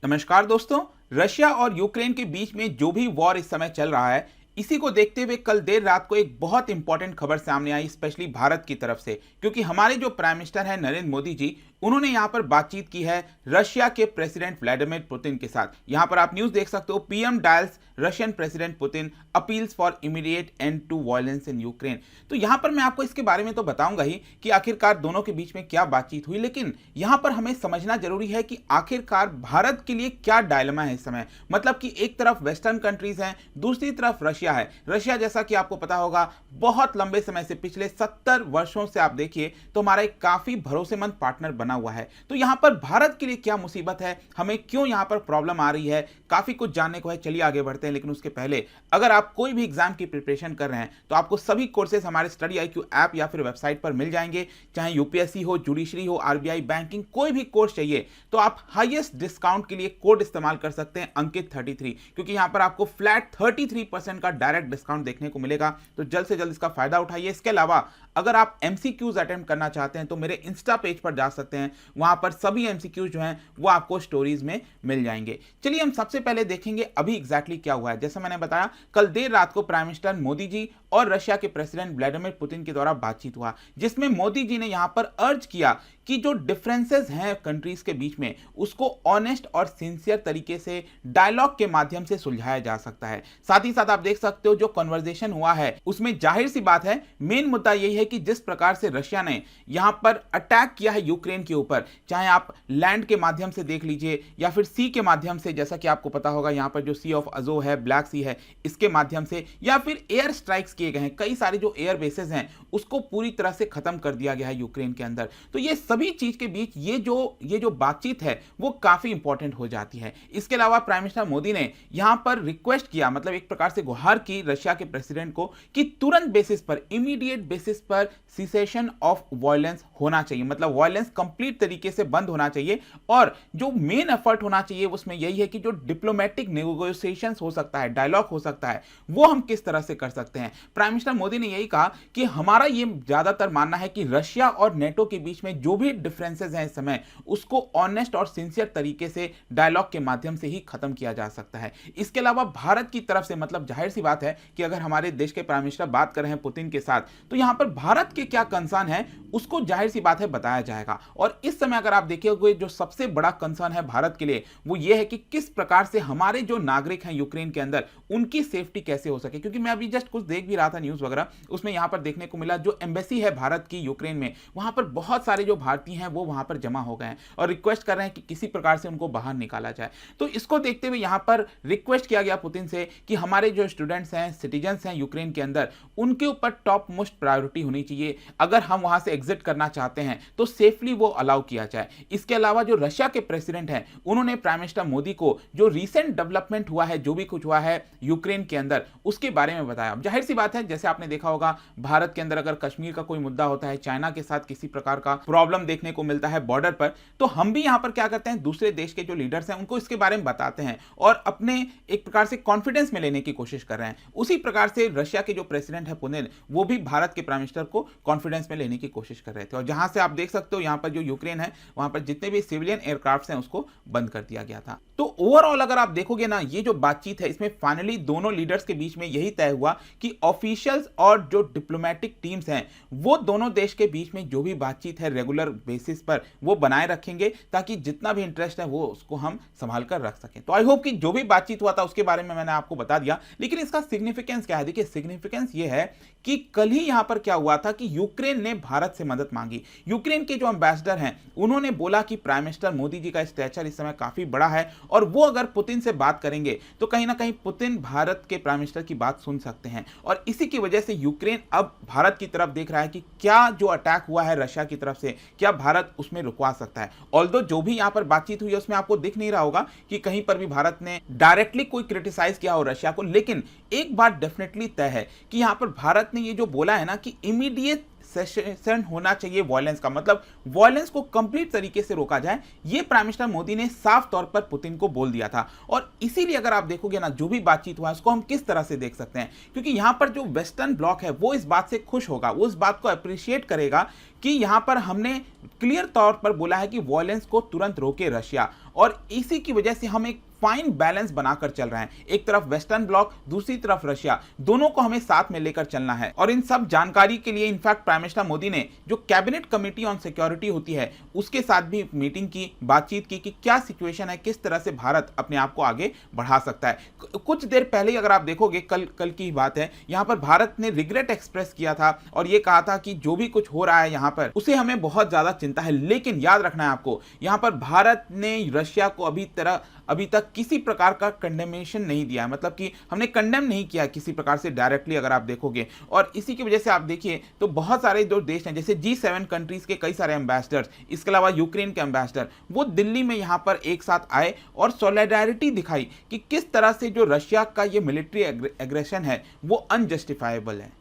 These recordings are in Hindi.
नमस्कार दोस्तों। रशिया और यूक्रेन के बीच में जो भी वॉर इस समय चल रहा है, इसी को देखते हुए कल देर रात को एक बहुत इंपॉर्टेंट खबर सामने आई, स्पेशली भारत की तरफ से, क्योंकि हमारे जो प्राइम मिनिस्टर हैं नरेंद्र मोदी जी, उन्होंने यहां पर बातचीत की है रशिया के प्रेसिडेंट व्लादिमीर पुतिन के साथ। यहां पर आप न्यूज देख सकते हो, PM dials Russian president Putin appeals for immediate end to violence in Ukraine. तो यहां पर मैं आपको इसके बारे में तो बताऊंगा ही कि आखिरकार दोनों के बीच में क्या बातचीत हुई, लेकिन यहां पर हमें समझना जरूरी है कि आखिरकार भारत के लिए क्या डायलेमा है इस समय। मतलब कि एक तरफ वेस्टर्न कंट्रीज हैं, दूसरी तरफ रशिया है। रशिया, जैसा कि आपको पता होगा, बहुत लंबे समय से, पिछले 70 वर्षों से आप देखिए तो हमारा एक काफी भरोसेमंद पार्टनर बना हुआ है। तो यहां पर भारत के लिए क्या मुसीबत है, हमें क्यों यहां पर प्रॉब्लम आ रही है, काफी कुछ जानने को है। चलिए आगे बढ़ते हैं, लेकिन उसके पहले अगर आप कोई भी एग्जाम की प्रिपरेशन कर रहे हैं तो आपको सभी कोर्सेज हमारे स्टडी IQ ऐप या फिर वेबसाइट पर मिल जाएंगे। चाहे यूपीएससी हो, जुडिशरी हो, आरबीआई, बैंकिंग, कोई भी कोर्स चाहिए तो आप हाईएस्ट डिस्काउंट के लिए कोड इस्तेमाल कर सकते हैं अंकित 33, क्योंकि यहां पर आपको फ्लैट 33% का डायरेक्ट डिस्काउंट देखने को मिलेगा। तो जल्द से जल्द इसका फायदा उठाइए। इसके अलावा अगर आप MCQs अटेम्प्ट करना चाहते हैं तो मेरे इंस्टा पेज पर जा सकते हैं, वहां पर सभी MCQs जो हैं वो आपको स्टोरीज में मिल जाएंगे। चलिए हम सबसे पहले देखेंगे अभी एग्जैक्टली क्या हुआ है। जैसा मैंने बताया, कल देर रात को प्राइम मिनिस्टर मोदी जी और रशिया के प्रेसिडेंट व्लादिमीर पुतिन के द्वारा बातचीत हुआ, जिसमें मोदी जी ने यहां पर अर्ज किया कि जो डिफरेंसेस हैं कंट्रीज के बीच में, उसको ऑनेस्ट और सिंसियर तरीके से डायलॉग के माध्यम से सुलझाया जा सकता है। साथ ही साथ आप देख सकते हो जो कन्वर्सेशन हुआ है उसमें जाहिर सी बात है, मेन मुद्दा यही है कि जिस प्रकार से रशिया ने यहां पर अटैक किया है यूक्रेन के ऊपर, चाहे आप लैंड के माध्यम से देख लीजिए या फिर सी के माध्यम से, जैसा कि आपको पता होगा यहां पर जो सी ऑफ अजो है, ब्लैक सी है, इसके माध्यम से, या फिर एयर स्ट्राइक्स किए गए हैं, कई सारे जो एयर बेसेस हैं उसको पूरी तरह से खत्म कर दिया गया है यूक्रेन के अंदर। तो ये सभी चीज के बीच ये जो बातचीत है वो काफी इंपॉर्टेंट हो जाती है। इसके अलावा प्राइम मिनिस्टर मोदी ने यहां पर रिक्वेस्ट किया, मतलब एक प्रकार से गुहार की रशिया के प्रेसिडेंट को कि तुरंत बेसिस पर, इमीडिएट बेसिस पर सिसेशन ऑफ वायलेंस होना चाहिए, मतलब वायलेंस कंप्लीट तरीके से बंद होना चाहिए। और जो मेन एफर्ट होना चाहिए उसमें यही है कि जो डिप्लोमेटिक नेगोशिएशंस हो सकता है, डायलॉग हो सकता है, वो हम किस तरह से कर सकते हैं। प्राइम मिनिस्टर मोदी ने यही कहा कि हमारा ये ज्यादातर मानना है कि रशिया और नेटो के बीच में जो भी डिफरेंसेस हैं इस समय, उसको ऑनेस्ट और सिंसियर तरीके से डायलॉग के माध्यम से ही खत्म किया जा सकता है। इसके अलावा भारत की तरफ से, मतलब जाहिर सी बात है कि अगर हमारे देश के प्राइम मिनिस्टर बात कर रहे हैं पुतिन के साथ, तो यहां पर भारत के क्या कंसर्न है उसको जाहिर सी बात है बताया जाएगा। और इस समय अगर आप देखिए, जो सबसे बड़ा कंसर्न है भारत के लिए वो ये है कि किस प्रकार से हमारे जो नागरिक हैं यूक्रेन के अंदर, उनकी सेफ्टी कैसे हो सके। क्योंकि मैं अभी जस्ट कुछ देख भी रहा था न्यूज वगैरह, उसमें यहां पर देखने को मिला जो एम्बेसी है भारत की यूक्रेन में, वहां पर बहुत सारे जो भारतीय हैं वो वहां पर जमा हो गए हैं और रिक्वेस्ट कर रहे हैं कि किसी प्रकार से उनको बाहर निकाला जाए। तो इसको देखते हुए यहां पर रिक्वेस्ट किया गया पुतिन से कि हमारे जो स्टूडेंट्स हैं, सिटीजन्स हैं यूक्रेन के अंदर, उनके ऊपर टॉप मोस्ट प्रायोरिटी होनी चाहिए। अगर हम वहां से एग्जिट करना चाहते हैं तो सेफली वो अलाउ किया जाए। इसके अलावा जो रशिया के प्रेसिडेंट हैं, उन्होंने प्राइम मिनिस्टर मोदी को जो रिसेंट डेवलपमेंट हुआ है, जो भी कुछ हुआ है यूक्रेन के अंदर, उसके बारे में बताया। जाहिर सी बात है, जैसे आपने देखा होगा, भारत के अंदर अगर कश्मीर का कोई मुद्दा होता है, चाइना के साथ किसी प्रकार का प्रॉब्लम देखने को मिलता है बॉर्डर पर, तो हम भी यहां पर क्या करते हैं, दूसरे देश के जो लीडर्स हैं उनको इसके बारे में बताते हैं और अपने एक प्रकार से कॉन्फिडेंस में लेने की कोशिश कर रहे हैं। उसी प्रकार से रशिया के जो प्रेसिडेंट है पुतिन, वो भी भारत के प्राइम मिनिस्टर को कॉन्फिडेंस में लेने की कोशिश कर रहे थे। और जहां से आप देख सकते हो यहां पर जो यूक्रेन है, वहां पर जितने भी सिविलियन एयरक्राफ्ट हैं उसको बंद कर दिया गया था। तो ओवरऑल अगर आप देखोगे ना, ये जो बातचीत है इसमें फाइनली दोनों लीडर्स के बीच में यही तय हुआ कि ऑफिशियल्स और जो डिप्लोमेटिक टीम्स हैं वो दोनों देश के बीच में जो भी बातचीत है रेगुलर बेसिस पर वो बनाए रखेंगे, ताकि जितना भी इंटरेस्ट है वो उसको हम संभाल कर रख सकें। तो आई होप कि जो भी बातचीत हुआ था उसके बारे में मैंने आपको बता दिया, लेकिन इसका सिग्निफिकेंस क्या है। देखिए, सिग्निफिकेंस ये है कि कल ही यहां पर क्या हुआ था कि यूक्रेन ने भारत से मदद मांगी। यूक्रेन के जो एम्बेसडर हैं उन्होंने बोला कि प्राइम मिनिस्टर मोदी जी का स्टैचर इस समय काफी बड़ा है और वो अगर पुतिन से बात करेंगे तो कहीं ना कहीं पुतिन भारत के प्राइम मिनिस्टर की बात सुन सकते हैं। और इसी की वजह से यूक्रेन अब भारत की तरफ देख रहा है कि क्या जो अटैक हुआ है रशिया की तरफ से, क्या भारत उसमें रुकवा सकता है। ऑल्दो जो भी यहां पर बातचीत हुई है उसमें आपको दिख नहीं रहा होगा कि कहीं पर भी भारत ने डायरेक्टली कोई क्रिटिसाइज किया हो रशिया को, लेकिन एक बात डेफिनेटली तय है कि यहां पर भारत ने ये जो बोला है ना कि इमीडिएट सेशन होना चाहिए वायलेंस का, मतलब वायलेंस को कंप्लीट तरीके से रोका जाए, ये प्राइम मिनिस्टर मोदी ने साफ तौर पर पुतिन को बोल दिया था। और इसीलिए अगर आप देखोगे ना, जो भी बातचीत हुआ है उसको हम किस तरह से देख सकते हैं, क्योंकि यहां पर जो वेस्टर्न ब्लॉक है वो इस बात से खुश होगा, वो इस बात को अप्रिशिएट करेगा कि यहां पर हमने क्लियर तौर पर बोला है कि वॉयलेंस को तुरंत रोके रशिया, और इसी की वजह से हम एक फाइन बैलेंस बनाकर चल रहे हैं। एक तरफ वेस्टर्न ब्लॉक, दूसरी तरफ रशिया, दोनों को हमें साथ में लेकर चलना है। और इन सब जानकारी के लिए इनफैक्ट प्राइम मिनिस्टर मोदी ने जो कैबिनेट कमेटी ऑन सिक्योरिटी होती है उसके साथ भी मीटिंग की, बातचीत की कि क्या सिचुएशन है, किस तरह से भारत अपने आप को आगे बढ़ा सकता है। कुछ देर पहले ही अगर आप देखोगे, कल की बात है, यहां पर भारत ने रिग्रेट एक्सप्रेस किया था और यह कहा था कि जो भी कुछ हो रहा है यहां पर उसे हमें बहुत ज्यादा चिंता है। लेकिन याद रखना है आपको, यहां पर भारत ने रशिया को अभी तक किसी प्रकार का कंडेमेशन नहीं दिया, मतलब कि हमने कंडेम नहीं किया किसी प्रकार से डायरेक्टली, अगर आप देखोगे। और इसी की वजह से आप देखिए तो बहुत सारे जो देश हैं, जैसे G7 कंट्रीज के कई सारे एम्बेसडर्स, इसके अलावा यूक्रेन के एम्बेसडर, वो दिल्ली में यहां पर एक साथ आए और सॉलिडारिटी दिखाई कि किस तरह से जो रशिया का ये मिलिट्री एग्रेशन है वो अनजस्टिफाइबल है।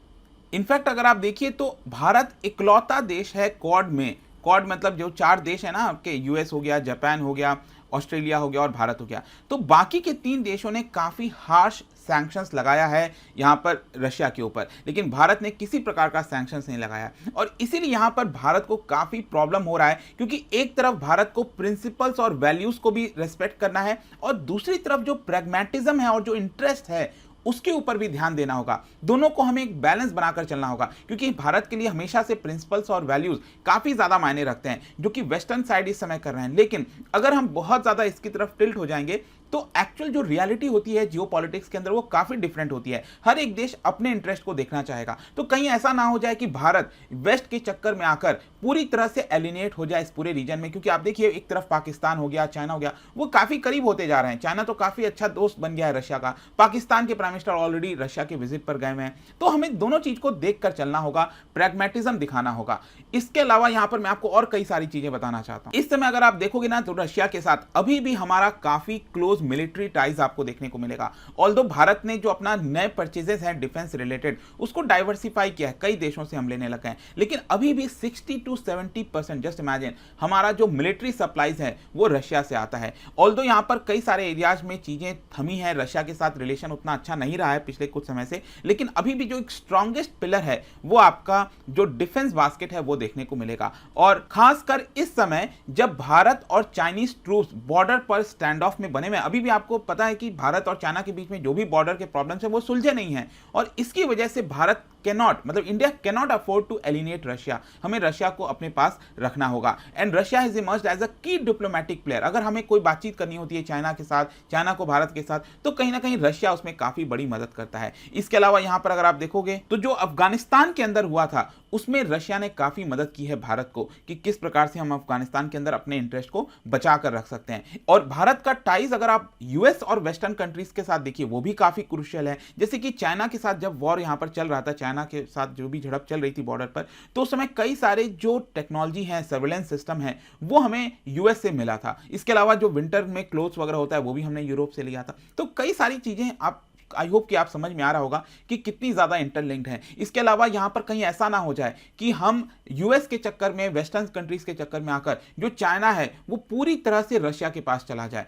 इनफैक्ट अगर आप देखिए तो भारत इकलौता देश है क्वाड में, क्वाड मतलब जो 4 देश है ना आपके, यूएस हो गया, जापान हो गया, ऑस्ट्रेलिया हो गया और भारत हो गया, तो बाकी के 3 देशों ने काफी हार्श सैंक्शंस लगाया है यहां पर रशिया के ऊपर, लेकिन भारत ने किसी प्रकार का सैंक्शंस नहीं लगाया। और इसीलिए यहां पर भारत को काफी प्रॉब्लम हो रहा है, क्योंकि एक तरफ भारत को प्रिंसिपल्स और वैल्यूज को भी रेस्पेक्ट करना है और दूसरी तरफ जो प्रैग्मेटिज्म है और जो इंटरेस्ट है उसके ऊपर भी ध्यान देना होगा। दोनों को हमें एक बैलेंस बनाकर चलना होगा, क्योंकि भारत के लिए हमेशा से प्रिंसिपल्स और वैल्यूज काफी ज्यादा मायने रखते हैं, जो कि वेस्टर्न साइड इस समय कर रहे हैं। लेकिन अगर हम बहुत ज्यादा इसकी तरफ टिल्ट हो जाएंगे तो एक्चुअल जो रियलिटी होती है जियोपॉलिटिक्स के अंदर वो काफी डिफरेंट होती है। हर एक देश अपने इंटरेस्ट को देखना चाहेगा, तो कहीं ऐसा ना हो जाए कि भारत वेस्ट के चक्कर में आकर पूरी तरह से एलिनेट हो जाए इस पूरे रीजन में। क्योंकि आप देखिए एक तरफ पाकिस्तान हो गया, चाइना हो गया, वो काफी करीब होते जा रहे हैं। चाइना तो काफी अच्छा दोस्त बन गया है रशिया का, पाकिस्तान के प्राइम मिनिस्टर ऑलरेडी रशिया के विजिट पर गए हुए हैं। तो हमें दोनों चीज को देखकर चलना होगा, प्रैग्मेटिज्म दिखाना होगा। इसके अलावा यहां पर मैं आपको और कई सारी चीजें बताना चाहता हूं। इस समय अगर आप देखोगे ना तो रशिया के साथ अभी भी हमारा काफी क्लोज मिलिट्री टाइज आपको देखने को मिलेगा। ऑल्दो भारत ने जो अपना नए परचेजेस हैं डिफेंस रिलेटेड उसको डाइवर्सिफाई किया है, कई देशों से हम लेने लगे हैं, लेकिन अभी भी 60 to 70% जस्ट इमेजिन हमारा जो मिलिट्री सप्लाईज है वो रशिया से आता है। ऑल्दो यहां पर कई सारे एरियाज में चीजें थमी है, रशिया के साथ रिलेशन उतना अच्छा नहीं रहा है पिछले कुछ समय से, लेकिन अभी भी जो एक स्ट्रॉन्गेस्ट पिलर है वो आपका जो डिफेंस बास्केट है वो देखने को मिलेगा। और खासकर इस समय जब भारत और चाइनीज ट्रूप्स बॉर्डर पर स्टैंड ऑफ में बने हुए, अभी भी आपको पता है कि भारत और चाइना के बीच में जो भी बॉर्डर के प्रॉब्लम्स हैं वो सुलझे नहीं हैं, और इसकी वजह से भारत मतलब India cannot afford to alienate Russia. हमें रशिया को अपने पास रखना होगा, and Russia is emerged as a key diplomatic player. अगर हमें कोई बातचीत करनी होती है चाइना के साथ, चाइना को भारत के साथ, तो कहीं ना कहीं रशिया उसमें काफी बड़ी मदद करता है। इसके अलावा यहां पर अगर आप देखोगे तो जो अफगानिस्तान के अंदर हुआ था उसमें रशिया ने काफी मदद की है भारत को, कि किस प्रकार से हम अफगानिस्तान के अंदर अपने इंटरेस्ट को बचा कर रख सकते हैं। और भारत का टाइज अगर आप यूएस और वेस्टर्न कंट्रीज के साथ देखिए वो भी काफी क्रूशियल है। जैसे कि चाइना के साथ जब वॉर यहां पर चल रहा था, चाइना के साथ जो भी झड़प चल रही थी बॉर्डर पर, तो उस समय कई सारे जो टेक्नोलॉजी है, सर्वेलेंस सिस्टम है, वो हमें यूएस से मिला था। इसके अलावा जो विंटर में क्लोथ्स वगैरह होता है वो भी हमने यूरोप से लिया था। तो कई सारी चीजें आप आई होप कि आप समझ में आ रहा होगा कि कितनी ज्यादा इंटरलिंक्ड है। इसके अलावा यहां पर कहीं ऐसा ना हो जाए कि हम यूएस के चक्कर में, वेस्टर्न कंट्रीज के चक्कर में आकर जो चाइना है वो पूरी तरह से रशिया के पास चला जाए।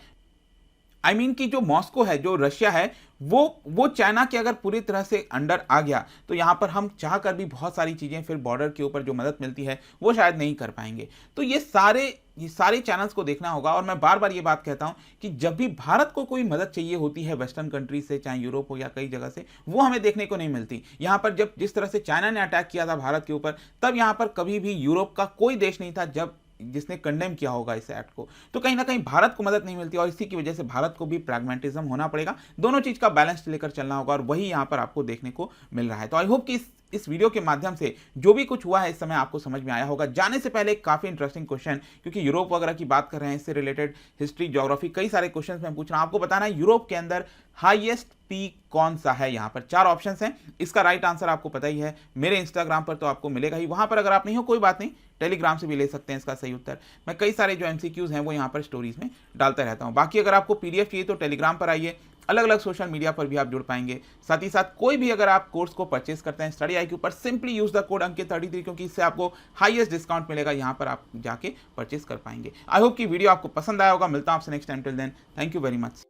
आई मीन कि जो मॉस्को है, जो रशिया है, वो चाइना के अगर पूरी तरह से अंडर आ गया तो यहां पर हम चाह कर भी बहुत सारी चीजें फिर बॉर्डर के ऊपर जो मदद मिलती है वो शायद नहीं कर पाएंगे। तो ये सारे चैनल्स को देखना होगा। और मैं बार बार ये बात कहता हूं कि जब भी भारत को कोई मदद चाहिए होती है वेस्टर्न कंट्री से, चाहे यूरोप हो या कई जगह से, वो हमें देखने को नहीं मिलती। यहां पर जब जिस तरह से चाइना ने अटैक किया था भारत के ऊपर, तब यहां पर कभी भी यूरोप का कोई देश नहीं था जिसने कंडेम किया होगा इस एक्ट को। तो कहीं ना कहीं भारत को मदद नहीं मिलती, और इसी की वजह से भारत को भी प्रैग्मेटिज्म होना पड़ेगा। दोनों चीज का बैलेंस लेकर चलना होगा, और वही यहां पर आपको देखने को मिल रहा है। तो आई होप कि इस वीडियो के माध्यम से जो भी कुछ हुआ है इस समय आपको समझ में आया होगा। जाने से पहले काफी इंटरेस्टिंग क्वेश्चन, क्योंकि यूरोप वगैरह की बात कर रहे हैं, इससे रिलेटेड हिस्ट्री, ज्योग्राफी, कई सारे क्वेश्चंस मैं पूछ रहा हूं। आपको बताना है यूरोप के अंदर हाईएस्ट पीक कौन सा है। यहां पर 4 ऑप्शंस हैं, इसका राइट आंसर आपको पता ही है। मेरे इंस्टाग्राम पर तो आपको मिलेगा ही, वहां पर अगर आप नहीं हो कोई बात नहीं, टेलीग्राम से भी ले सकते हैं इसका सही उत्तर। मैं कई सारे जो एमसीक्यूज हैं वो यहां पर स्टोरीज में डालता रहता हूं। बाकी अगर आपको पीडीएफ चाहिए तो टेलीग्राम पर आइए, अलग अलग सोशल मीडिया पर भी आप जुड़ पाएंगे। साथ ही साथ कोई भी अगर आप कोर्स को परचेस करते हैं स्टडी IQ पर, सिंपली यूज द कोड अंकित 33, क्योंकि इससे आपको हाईएस्ट डिस्काउंट मिलेगा। यहां पर आप जाके परचेस कर पाएंगे। आई होप कि वीडियो आपको पसंद आया होगा। मिलता हूं आपसे next time. Till then, thank you very much.